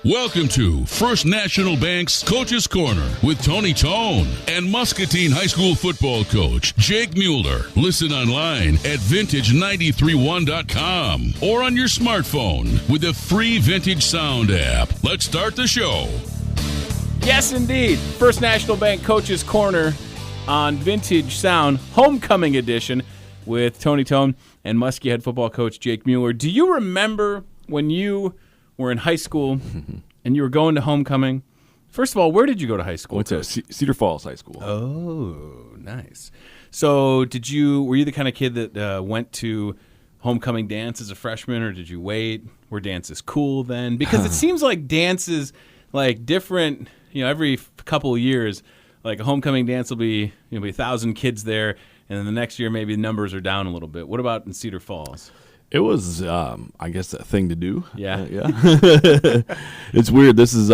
Welcome to First National Bank's Coach's Corner with Tony Tone and Muscatine High School football coach Jake Mueller. Listen online at vintage931.com or on your smartphone with the free Vintage Sound app. Let's start the show. Yes, indeed. First National Bank Coach's Corner on Vintage Sound, Homecoming Edition with Tony Tone and Muskie head football coach Jake Mueller. Do you remember when you were in high school and you were going to homecoming? First of all, where did you go to high school? Went to Cedar Falls High School. Oh, nice. So were you the kind of kid that went to homecoming dance as a freshman, or did you wait? Were dances cool then? Because it seems like dances, like different, every couple of years, like a homecoming dance will be, 1,000 kids there, and then the next year maybe the numbers are down a little bit. What about in Cedar Falls? It was, I guess, a thing to do. Yeah. It's weird. This is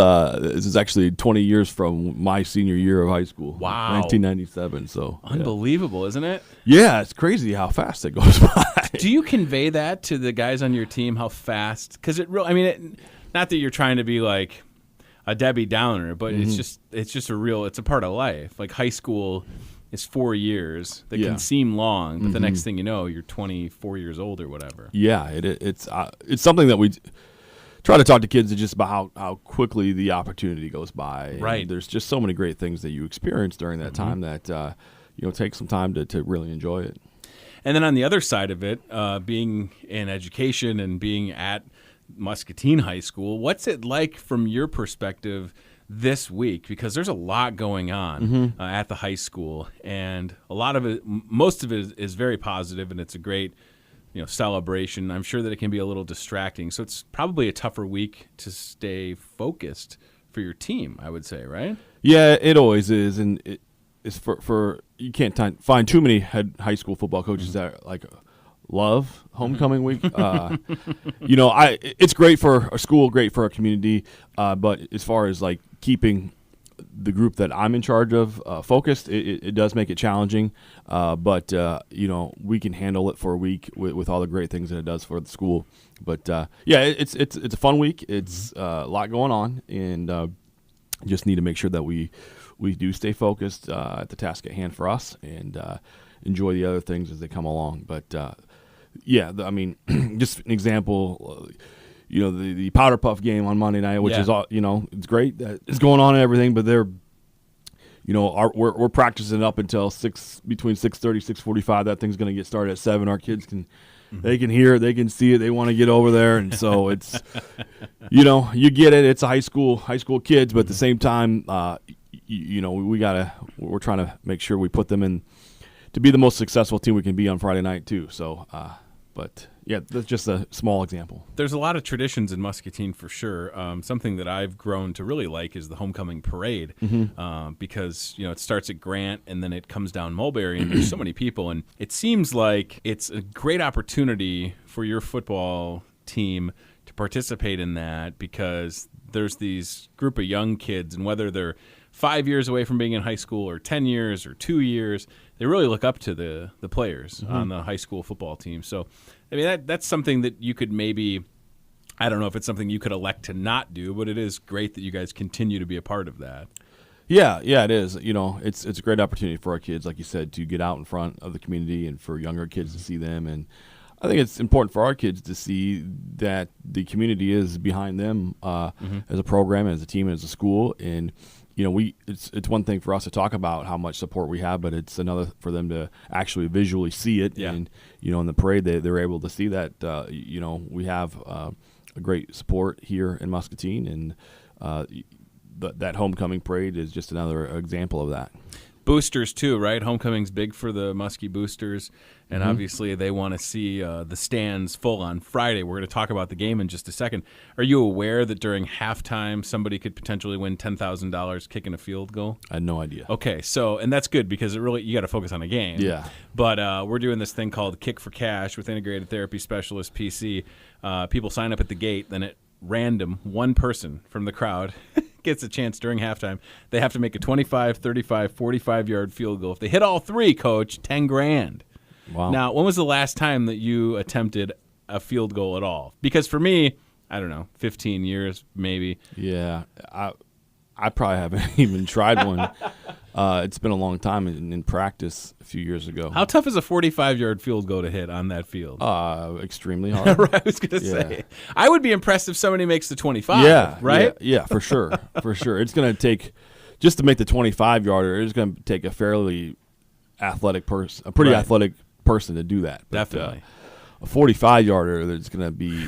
actually 20 years from my senior year of high school. Wow. 1997. So unbelievable, isn't it? Yeah, it's crazy how fast it goes by. Do you convey that to the guys on your team, how fast? Because not that you're trying to be like a Debbie Downer, but it's just it's a part of life. Like high school is 4 years that can seem long, but the next thing you know, you're 24 years old or whatever. Yeah, it's something that we try to talk to kids just about how quickly the opportunity goes by. Right. And there's just so many great things that you experience during that time that take some time to really enjoy it. And then on the other side of it, being in education and being at Muscatine High School, what's it like from your perspective this week? Because there's a lot going on at the high school, and a lot of it, most of it is very positive, and it's a great, celebration. I'm sure that it can be a little distracting, so it's probably a tougher week to stay focused for your team, I would say, right? Yeah, it always is, and it's for you can't find too many high school football coaches that love homecoming week. It's great for our school, great for our community, but as far as keeping the group that I'm in charge of focused, it does make it challenging, but we can handle it for a week with all the great things that it does for the school. But it's a fun week. It's a lot going on, and just need to make sure that we do stay focused at the task at hand for us, and enjoy the other things as they come along. But just an example, the Powder Puff game on Monday night, which is all, it's great that it's going on and everything, but they're, we're practicing up until between 6:30, 6:45. That thing's going to get started at 7. Our kids they can hear it, they can see it, they want to get over there, and so it's, you get it. It's a high school kids, but at the same time, we're trying to make sure we put them in to be the most successful team we can be on Friday night too. So, but yeah, that's just a small example. There's a lot of traditions in Muscatine for sure. Something that I've grown to really like is the homecoming parade, because it starts at Grant and then it comes down Mulberry, and there's so many people, and it seems like it's a great opportunity for your football team to participate in that, because there's these group of young kids, and whether they're 5 years away from being in high school or 10 years or 2 years, they really look up to the players on the high school football team. So, that's something that you could maybe, I don't know if it's something you could elect to not do, but it is great that you guys continue to be a part of that. Yeah, it is. It's a great opportunity for our kids, like you said, to get out in front of the community and for younger kids to see them. And I think it's important for our kids to see that the community is behind them as a program, as a team, as a school. And it's one thing for us to talk about how much support we have, but it's another for them to actually visually see it. Yeah. And in the parade, they're able to see that. We have a great support here in Muscatine, and that homecoming parade is just another example of that. Boosters too, right? Homecoming's big for the Muskie Boosters, and obviously they want to see the stands full on Friday. We're going to talk about the game in just a second. Are you aware that during halftime somebody could potentially win $10,000 kicking a field goal? I had no idea. Okay, and that's good because you got to focus on the game. Yeah. But we're doing this thing called Kick for Cash with Integrated Therapy Specialist PC. People sign up at the gate, then at random, one person from the crowd gets a chance during halftime. They have to make a 25, 35, 45-yard field goal. If they hit all three, Coach, $10,000. Wow. Now, when was the last time that you attempted a field goal at all? Because for me, I don't know, 15 years maybe. Yeah, I probably haven't even tried one. It's been a long time in practice a few years ago. How tough is a 45-yard field goal to hit on that field? Extremely hard. Right, I was going to say. I would be impressed if somebody makes the 25, Yeah, right? Yeah, for sure. For sure. It's going to take, just to make the 25-yarder, it's going to take a fairly athletic person, a pretty athletic person to do that. But, Definitely. A 45-yarder, that's going to be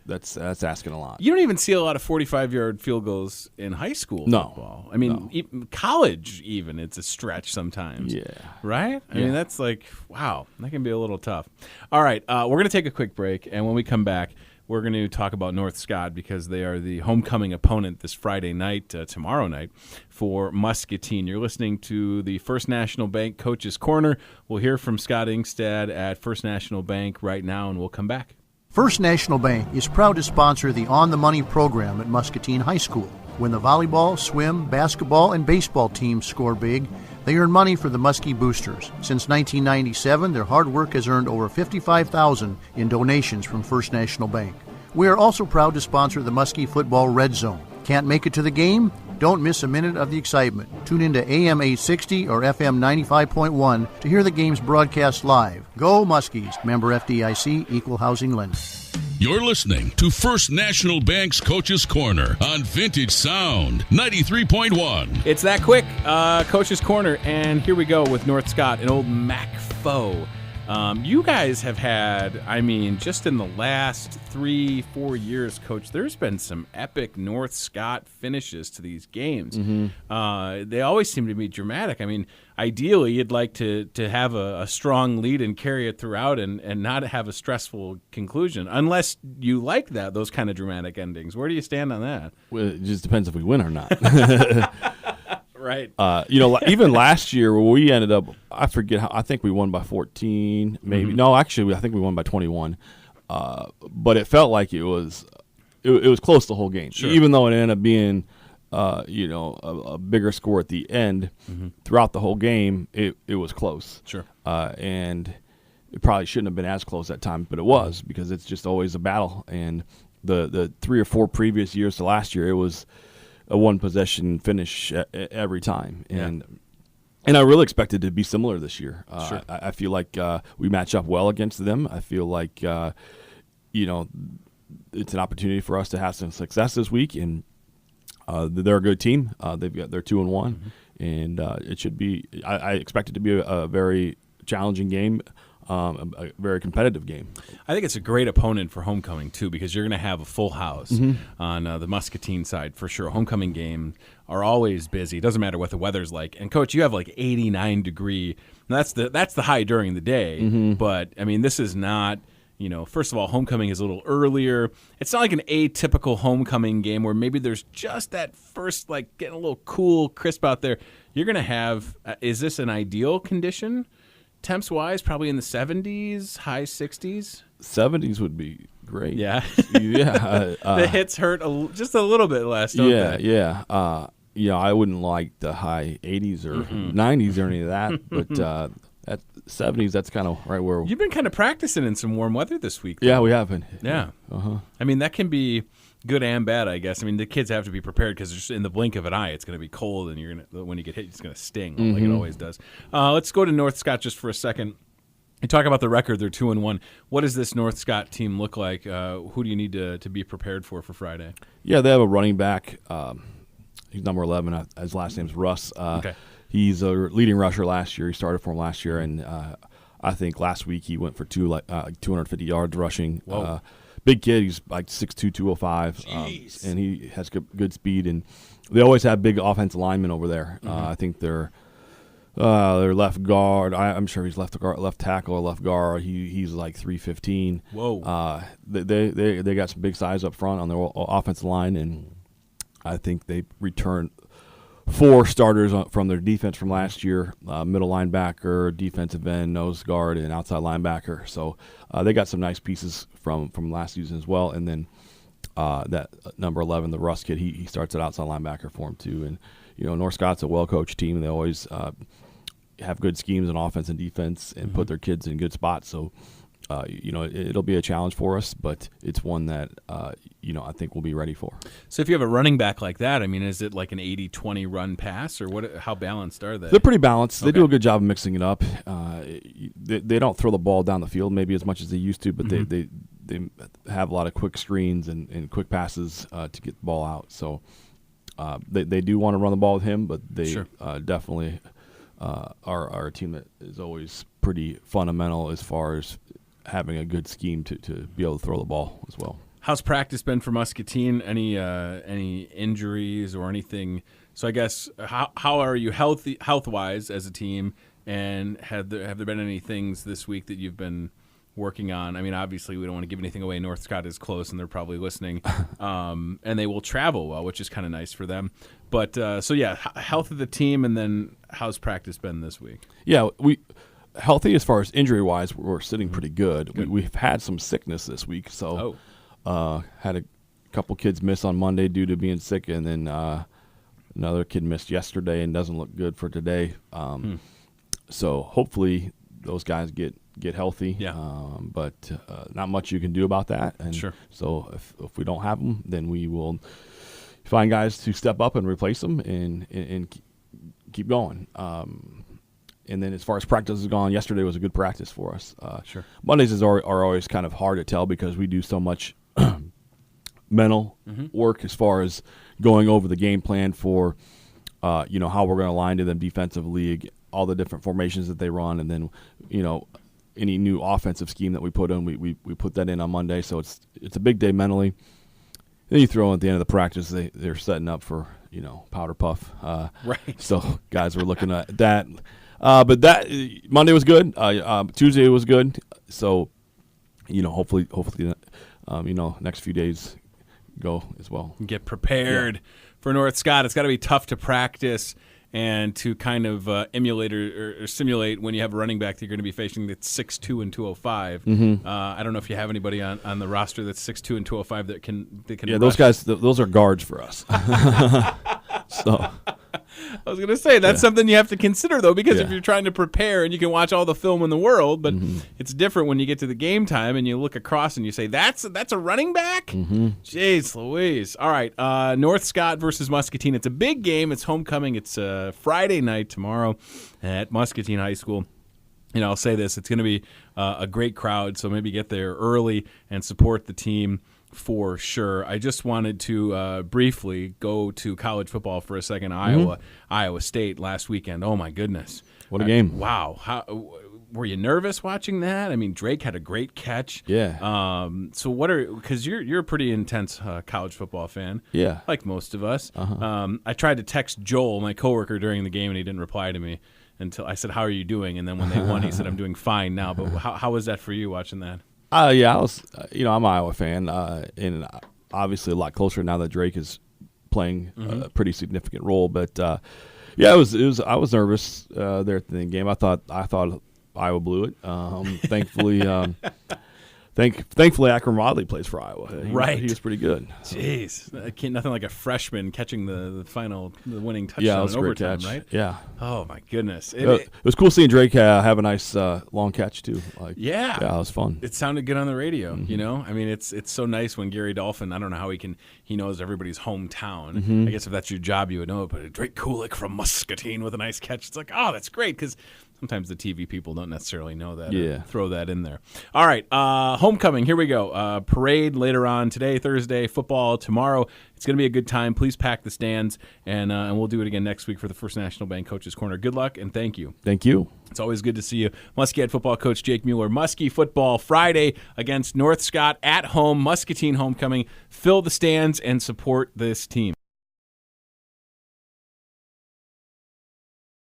that's asking a lot. You don't even see a lot of 45-yard field goals in high school football. I mean, even college even, it's a stretch sometimes. Yeah. Right? I mean, that's like, wow, that can be a little tough. All right, we're going to take a quick break, and when we come back, we're going to talk about North Scott because they are the homecoming opponent this Friday night, tomorrow night, for Muscatine. You're listening to the First National Bank Coach's Corner. We'll hear from Scott Ingstad at First National Bank right now, and we'll come back. First National Bank is proud to sponsor the On the Money program at Muscatine High School. When the volleyball, swim, basketball, and baseball teams score big, they earn money for the Muskie Boosters. Since 1997, their hard work has earned over $55,000 in donations from First National Bank. We are also proud to sponsor the Muskie Football Red Zone. Can't make it to the game? Don't miss a minute of the excitement. Tune into AM 860 or FM 95.1 to hear the games broadcast live. Go Muskies. Member FDIC, Equal Housing Lender. You're listening to First National Bank's Coach's Corner on Vintage Sound 93.1. It's that quick, Coach's Corner, and here we go with North Scott, an old MAC foe. You guys have had, I mean, just in the last 3-4 years, Coach, there's been some epic North Scott finishes to these games. They always seem to be dramatic. I mean, ideally, you'd like to have a strong lead and carry it throughout and not have a stressful conclusion, unless you like those kind of dramatic endings. Where do you stand on that? Well, it just depends if we win or not. Right. Even last year where we ended up, I forget how, I think we won by 14, maybe. No, actually, I think we won by 21. But it felt like it was close the whole game. Sure. Even though it ended up being, a bigger score at the end, throughout the whole game, it was close. Sure. And it probably shouldn't have been as close at times, but it was because it's just always a battle. And the 3 or 4 previous years to last year, it was a one-possession finish every time. And I really expect it to be similar this year. Sure. I feel like we match up well against them. I feel like, it's an opportunity for us to have some success this week. And they're a good team. They're 2-1. And it should be – I expect it to be a very challenging game. A very competitive game. I think it's a great opponent for homecoming, too, because you're going to have a full house on the Muscatine side for sure. Homecoming games are always busy. It doesn't matter what the weather's like. And, Coach, you have like 89-degree. That's the high during the day. But, I mean, this is not – first of all, homecoming is a little earlier. It's not like an atypical homecoming game where maybe there's just that first, like, getting a little cool, crisp out there. You're going to have is this an ideal condition? Temps-wise, probably in the 70s, high 60s. 70s would be great. Yeah. The hits hurt just a little bit less, don't they? Yeah. I wouldn't like the high 80s or 90s or any of that, but at 70s, that's kind of right where You've been kind of practicing in some warm weather this week. Yeah, we have been. Yeah. I mean, that can be good and bad, I guess. I mean, the kids have to be prepared because just in the blink of an eye, it's going to be cold, and when you get hit, it's going to sting like it always does. Let's go to North Scott just for a second. You talk about the record; they're 2-1. What does this North Scott team look like? Who do you need to be prepared for Friday? Yeah, they have a running back. He's number 11. His last name's Russ. Okay. He's a leading rusher last year. He started for him last year, and I think last week he went for 250 yards rushing. Whoa. Big kid. He's like 6'2", 205, and he has good speed. And they always have big offensive linemen over there. I think their left guard. I'm sure he's left tackle or left guard. He's like 315. Whoa. They got some big size up front on their offensive line, and I think they returned 4 starters from their defense from last year, middle linebacker, defensive end, nose guard, and outside linebacker. So they got some nice pieces from last season as well. And then that number 11, the Russ kid, he starts at outside linebacker for him too. And, North Scott's a well-coached team, and they always have good schemes on offense and defense and put their kids in good spots. So it'll be a challenge for us, but it's one that I think we'll be ready for. So if you have a running back like that, I mean, is it like an 80-20 run pass, or what? How balanced are they? They're pretty balanced. They Okay. do a good job of mixing it up. They don't throw the ball down the field maybe as much as they used to, but they have a lot of quick screens and quick passes to get the ball out. So they do want to run the ball with him, but they Sure. Definitely are a team that is always pretty fundamental as far as having a good scheme to be able to throw the ball as well. How's practice been for Muscatine? Any injuries or anything? So I guess how are you health-wise as a team, and have there been any things this week that you've been working on? I mean, obviously we don't want to give anything away. North Scott is close, and they're probably listening, and they will travel well, which is kind of nice for them. But health of the team, and then how's practice been this week? Yeah, healthy as far as injury-wise, we're sitting pretty good. We've had some sickness this week, so had a couple kids miss on Monday due to being sick, and then another kid missed yesterday and doesn't look good for today. So hopefully those guys get healthy. Yeah. But not much you can do about that. And Sure. So if we don't have them, then we will find guys to step up and replace them and keep going. And then as far as practice has gone, yesterday was a good practice for us. Sure. Mondays are always kind of hard to tell because we do so much mental work as far as going over the game plan for, how we're going to align to them defensively, all the different formations that they run, and then, any new offensive scheme that we put in, we put that in on Monday. So it's a big day mentally. Then you throw in at the end of the practice, they're setting up for, powder puff. Right. So guys were looking at that. But that Monday was good. Tuesday was good. So, hopefully, next few days go as well. Get prepared for North Scott. It's got to be tough to practice and to kind of emulate or simulate when you have a running back that you're going to be facing that's 6'2" and 205. I don't know if you have anybody on the roster that's 6'2" and 205 that can Yeah, rush. those guys, those are guards for us. So. I was going to say, that's something you have to consider, though, because if Yeah. you're trying to prepare and you can watch all the film in the world, but it's different when you get to the game time and you look across and you say, that's a running back? Jeez Louise. All right, North Scott versus Muscatine. It's a big game. It's homecoming. It's Friday night tomorrow at Muscatine High School. I'll say this, it's going to be a great crowd, so maybe get there early and support the team for sure. I just wanted to briefly go to college football for a second. Iowa State last weekend. Oh, my goodness. What a game. Wow. How were you nervous watching that? I mean, Drake had a great catch. Yeah. So because you're a pretty intense college football fan. Yeah. Like most of us. I tried to text Joel, my coworker, during the game, and he didn't reply to me until I said, "How are you doing?" And then when they won, he said, "I'm doing fine now." But how was that for you watching that? Yeah, I was. I'm an Iowa fan, and obviously a lot closer now that Drake is playing a pretty significant role. But it was. I was nervous there at the game. I thought Iowa blew it. Thankfully, thankfully Akram Wadley plays for Iowa. He was pretty good. Jeez, nothing like a freshman catching the winning touchdown Yeah, it was in a great overtime, catch. right? Yeah. Oh my goodness. It was cool seeing Drake have a nice long catch too. Yeah, it was fun. It sounded good on the radio. I mean, it's so nice when Gary Dolphin. I don't know how he knows everybody's hometown. I guess if that's your job, you would know it. But Drake Kulik from Muscatine with a nice catch. It's like, oh, that's great, because sometimes the TV people don't necessarily know that. Yeah. Throw that in there. All right, homecoming. Here we go. Parade later on today, Thursday. Football tomorrow. It's going to be a good time. Please pack the stands, and we'll do it again next week for the First National Bank Coaches Corner. Good luck, and thank you. Thank you. It's always good to see you. Muskie head football coach Jake Mueller. Muskie football Friday against North Scott at home. Muscatine homecoming. Fill the stands and support this team.